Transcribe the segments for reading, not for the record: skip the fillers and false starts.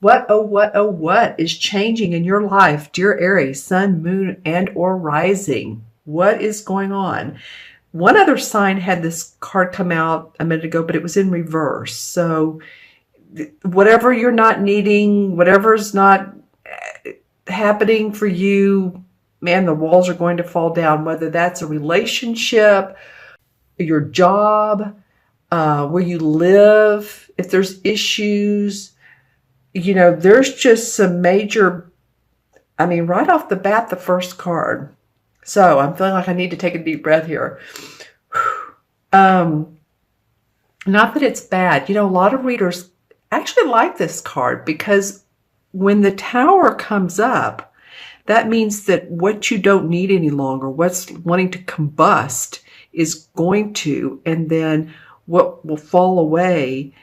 What is changing in your life, dear Aries, sun, moon, and or rising? What is going on? One other sign had this card come out a minute ago, but it was in reverse. So whatever you're not needing, whatever's not happening for you, man, the walls are going to fall down, whether that's a relationship, your job, where you live, if there's issues, there's just some major, right off the bat, the first card. So I'm feeling like I need to take a deep breath here. Not that it's bad. A lot of readers actually like this card because when the Tower comes up, that means that what you don't need any longer, what's wanting to combust, is going to, and then what will fall away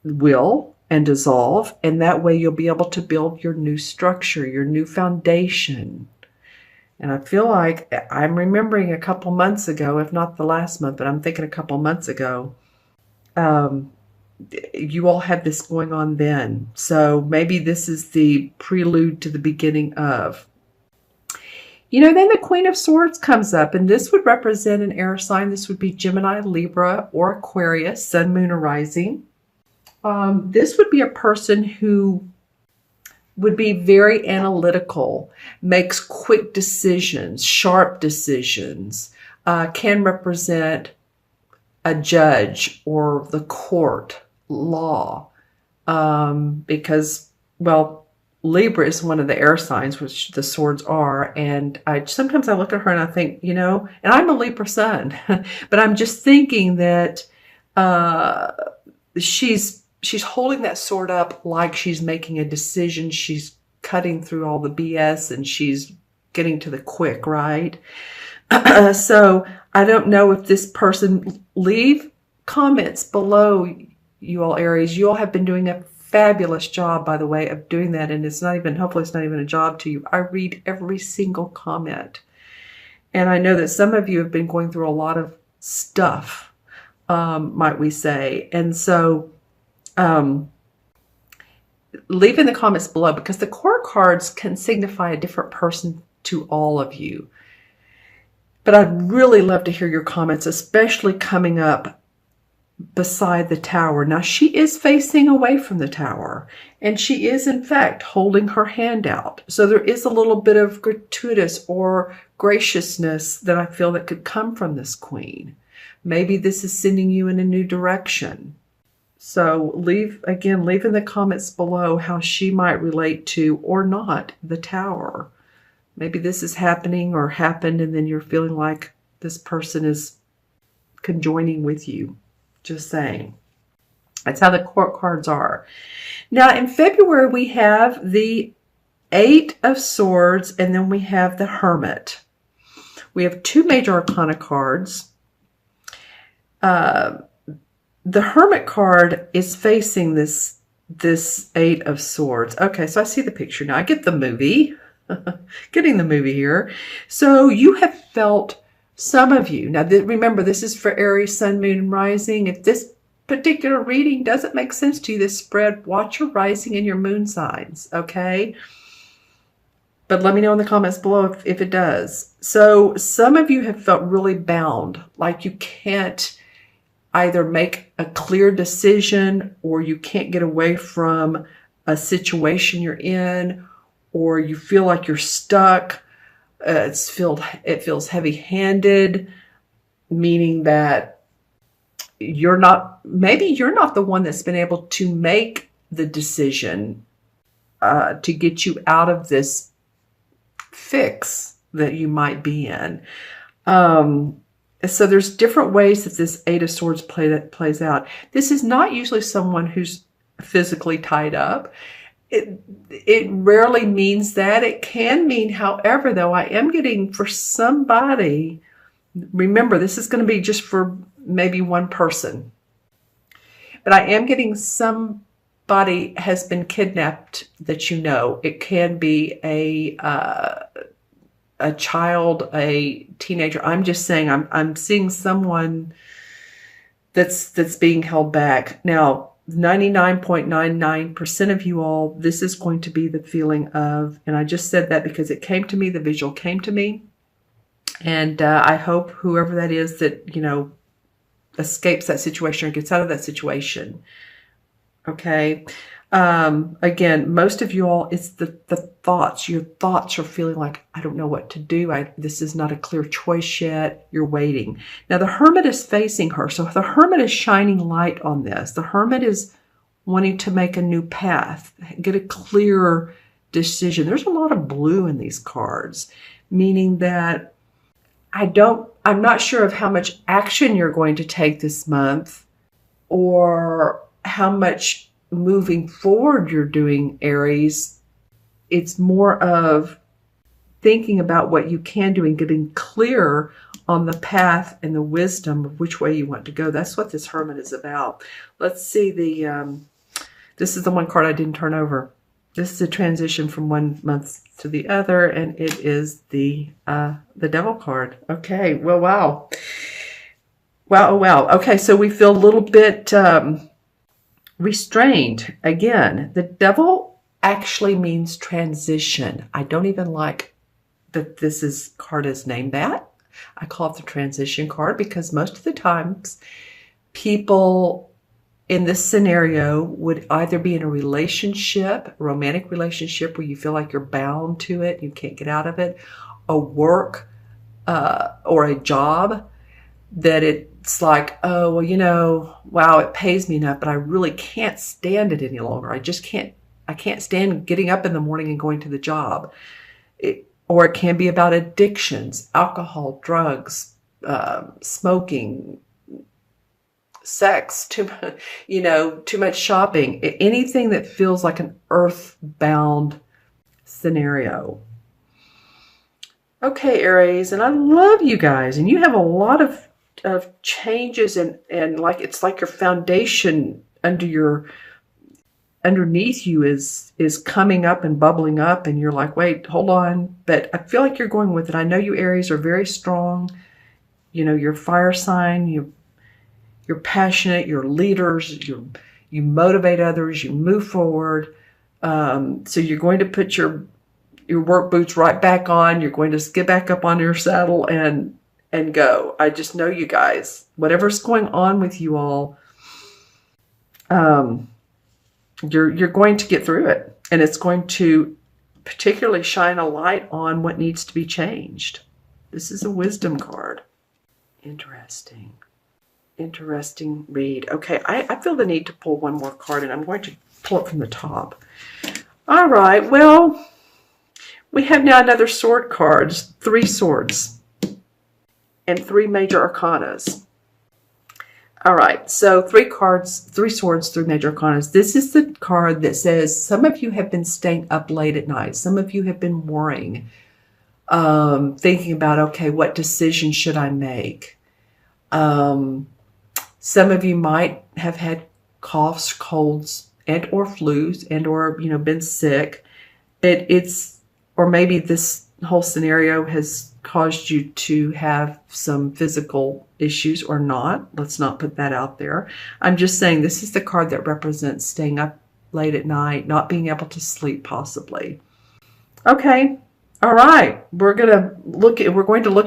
will and dissolve, and that way you'll be able to build your new structure, your new foundation. And I feel like I'm remembering a couple months ago, if not the last month, but I'm thinking a couple months ago, you all had this going on then. So maybe this is the prelude to the beginning of. Then the Queen of Swords comes up, and this would represent an air sign. This would be Gemini, Libra, or Aquarius, sun, moon, or rising. This would be a person who would be very analytical, makes quick decisions, sharp decisions, can represent a judge or the court, law, because, Libra is one of the air signs, which the swords are, and sometimes I look at her and I think, and I'm a Libra sun, but I'm just thinking that she's holding that sword up like she's making a decision. She's cutting through all the BS and she's getting to the quick, right? So I don't know if this person, leave comments below, you all Aries. You all have been doing a fabulous job, by the way, of doing that. And hopefully it's not even a job to you. I read every single comment. And I know that some of you have been going through a lot of stuff, might we say. And so leave in the comments below, because the court cards can signify a different person to all of you. But I'd really love to hear your comments, especially coming up beside the Tower. Now, she is facing away from the Tower, and she is, in fact, holding her hand out. So there is a little bit of gratuitous or graciousness that I feel that could come from this Queen. Maybe this is sending you in a new direction. So leave in the comments below how she might relate to, or not, the Tower. Maybe this is happening or happened, and then you're feeling like this person is conjoining with you. Just saying. That's how the court cards are. Now, in February, we have the Eight of Swords, and then we have the Hermit. We have two major arcana cards. The Hermit card is facing this Eight of Swords. Okay, so I see the picture now. I get the movie. Getting the movie here. So you have felt, some of you, now remember, this is for Aries, Sun, Moon, and Rising. If this particular reading doesn't make sense to you, this spread, watch your rising and your moon signs, okay? But let me know in the comments below if it does. So some of you have felt really bound, like you can't either make a clear decision, or you can't get away from a situation you're in, or you feel like you're stuck. It feels heavy-handed, meaning that maybe you're not the one that's been able to make the decision to get you out of this fix that you might be in. So there's different ways that this Eight of Swords plays out. This is not usually someone who's physically tied up. It rarely means that. It can mean, however, though, I am getting for somebody, remember, this is going to be just for maybe one person, but I am getting somebody has been kidnapped that you know. It can be a child, a teenager. I'm just saying, I'm seeing someone that's being held back. Now, 99.99% of you all, this is going to be the feeling of, and I just said that because it came to me, the visual came to me. And I hope whoever that is that, escapes that situation or gets out of that situation. Okay. Again, most of you all, it's the thoughts. Your thoughts are feeling like, I don't know what to do. This is not a clear choice yet. You're waiting. Now, the Hermit is facing her. So the Hermit is shining light on this. The Hermit is wanting to make a new path, get a clearer decision. There's a lot of blue in these cards, meaning that I'm not sure of how much action you're going to take this month or how much moving forward you're doing, Aries. It's more of thinking about what you can do and getting clear on the path and the wisdom of which way you want to go. That's what this Hermit is about. Let's see this is the one card I didn't turn over. This is a transition from one month to the other, and it is the Devil card. Okay, well, wow. Wow, oh, wow. Okay, so we feel a little bit restrained. Again, the Devil actually means transition. I don't even like that card is named that. I call it the transition card because most of the times people in this scenario would either be in a relationship, a romantic relationship where you feel like you're bound to it, you can't get out of it, a work or a job that it's like, oh, well, wow, it pays me enough, but I really can't stand it any longer. I can't stand getting up in the morning and going to the job. Or it can be about addictions, alcohol, drugs, smoking, sex, too much shopping, anything that feels like an earthbound scenario. Okay, Aries, and I love you guys, and you have a lot of changes and like it's like your foundation underneath you is coming up and bubbling up, and you're like, wait, hold on. But I feel like you're going with it. I know you Aries are very strong. You're fire sign, you're passionate, you're leaders, you motivate others, you move forward. So you're going to put your work boots right back on. You're going to get back up on your saddle and go. I just know you guys. Whatever's going on with you all, you're going to get through it. And it's going to particularly shine a light on what needs to be changed. This is a wisdom card. Interesting read. Okay, I feel the need to pull one more card, and I'm going to pull it from the top. All right, well, we have now another sword cards, 3 swords, and 3 major arcanas. All right, so 3 cards, 3 swords, 3 major arcanas. This is the card that says some of you have been staying up late at night. Some of you have been worrying, thinking about, okay, what decision should I make? Some of you might have had coughs, colds, and or flus, and or been sick. Or maybe this whole scenario has caused you to have some physical issues or not. Let's not put that out there. I'm just saying this is the card that represents staying up late at night, not being able to sleep possibly. Okay. All right, we're going to look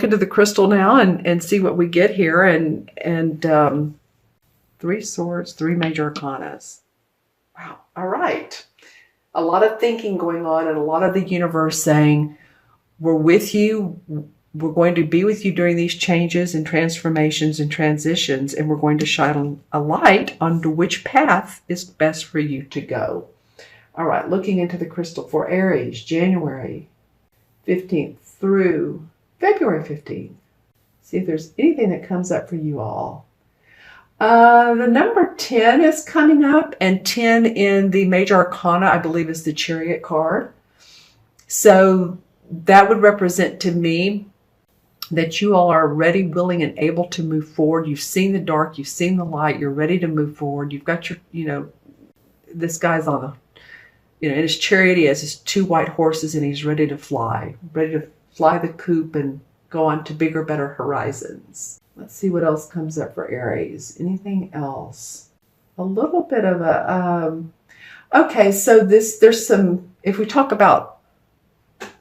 into the crystal now and see what we get here. And 3 swords, 3 major arcanas. Wow. All right. A lot of thinking going on, and a lot of the universe saying, we're with you. We're going to be with you during these changes and transformations and transitions, and we're going to shine a light onto which path is best for you to go. All right, looking into the crystal for Aries, January 15th through February 15th. See if there's anything that comes up for you all. The number 10 is coming up, and 10 in the major arcana, I believe, is the Chariot card. So that would represent to me that you all are ready, willing, and able to move forward. You've seen the dark, you've seen the light, you're ready to move forward. You've got your, this guy's on the, in his chariot, he has his 2 white horses, and he's ready to fly the coop and go on to bigger, better horizons. Let's see what else comes up for Aries. Anything else? a little bit of a, okay, so there's some, if we talk about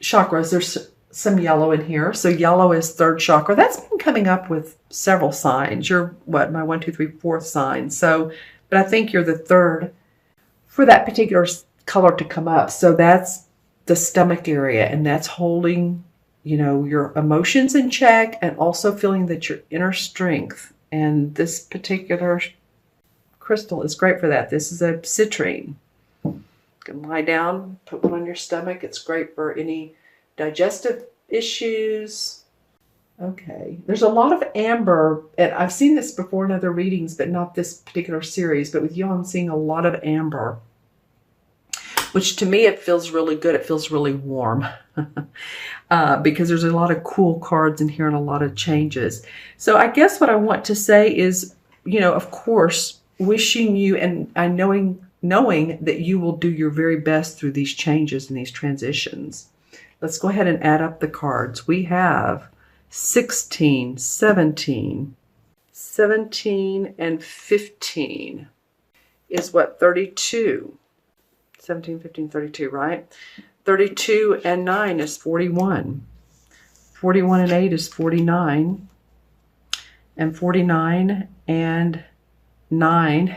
chakras, there's some yellow in here. So yellow is third chakra. That's been coming up with several signs. You're what, my 1, 2, 3, fourth sign. So, but I think you're the third for that particular color to come up. So that's the stomach area, and that's holding, you know, your emotions in check, and also feeling that your inner strength. And this particular crystal is great for that. This is a citrine. You can lie down, put one on your stomach. It's great for any digestive issues. Okay, there's a lot of amber, and I've seen this before in other readings, but not this particular series. But with you, I'm seeing a lot of amber, which to me, it feels really good. It feels really warm because there's a lot of cool cards in here and a lot of changes. So I guess what I want to say is, you know, of course, wishing you, and I knowing that you will do your very best through these changes and these transitions. Let's go ahead and add up the cards. We have 16, 17, 17 and 15 is what, 32. 17, 15, 32, right? 32 and 9 is 41. 41 and 8 is 49. And 49 and 9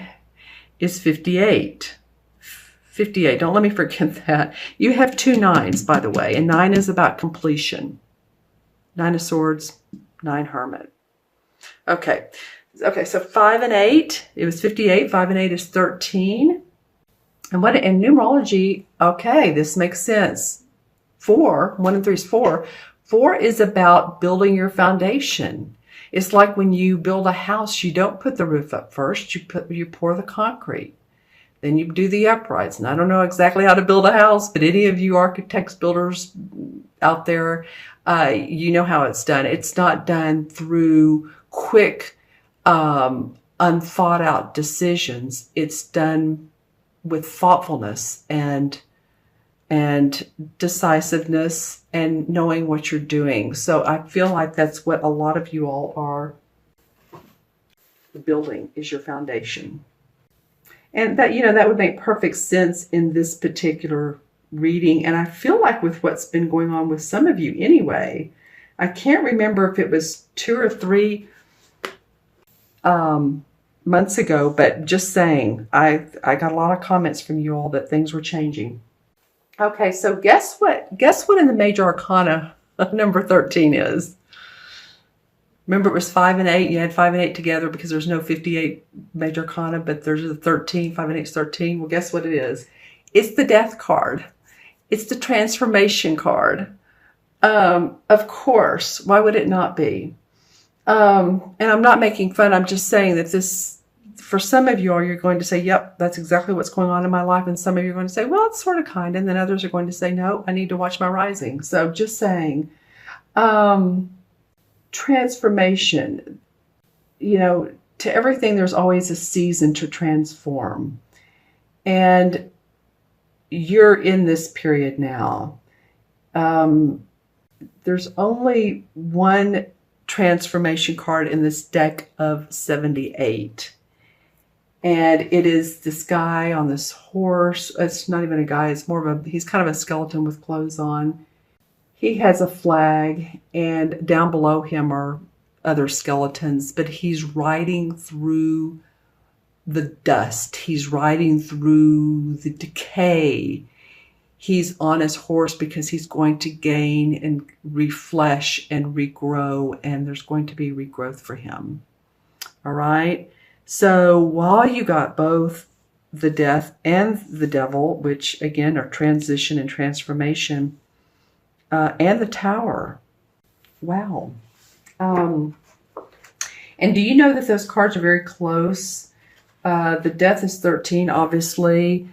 is 58. 58. Don't let me forget that. You have 2 9s, by the way, and 9 is about completion. 9 of Swords, 9 Hermit. Okay. Okay, so 5 and 8, it was 58. 5 and 8 is 13. And what in numerology, okay, this makes sense. 4, 1 and 3 is 4. 4 is about building your foundation. It's like when you build a house, you don't put the roof up first. You pour the concrete. Then you do the uprights. And I don't know exactly how to build a house, but any of you architects, builders out there, you know how it's done. It's not done through quick, unthought out decisions. It's done with thoughtfulness and decisiveness and knowing what you're doing. So I feel like that's what a lot of you all are building, is your foundation. And that, you know, that would make perfect sense in this particular reading. And I feel like with what's been going on with some of you anyway, I can't remember if it was 2 or 3 months ago, but just saying, I got a lot of comments from you all that things were changing. Okay, so guess what in the major arcana number 13 is? Remember, it was 5 and 8. You had 5 and 8 together because there's no 58 major arcana, but there's a 13. 5 and 8 is 13. Well, guess what it is? It's the death card. It's the transformation card. Of course, why would it not be? And I'm not making fun. I'm just saying that this, for some of you all, you're going to say, yep, that's exactly what's going on in my life. And some of you are going to say, well, it's sort of kind. And then others are going to say, no, I need to watch my rising. So just saying, transformation, you know, to everything, there's always a season to transform. And you're in this period now. There's only one transformation card in this deck of 78. And it is this guy on this horse. It's not even a guy. It's more of a, he's kind of a skeleton with clothes on. He has a flag, and down below him are other skeletons, but he's riding through the dust. He's riding through the decay. He's on his horse because he's going to gain and refresh and regrow, and there's going to be regrowth for him. All right? So while you got both the death and the devil, which again are transition and transformation, and the tower. Wow. And do you know that those cards are very close? The death is 13, obviously.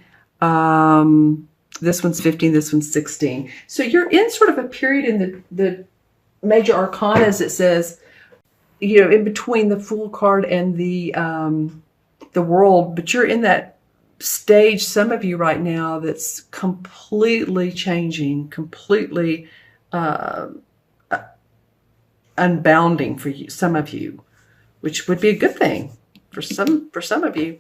This one's 15, this one's 16. So you're in sort of a period in the major arcanas, it says, you know, in between the Fool card and the World, but you're in that stage, some of you right now, that's completely changing, completely unbounding for you, some of you, which would be a good thing for some of you.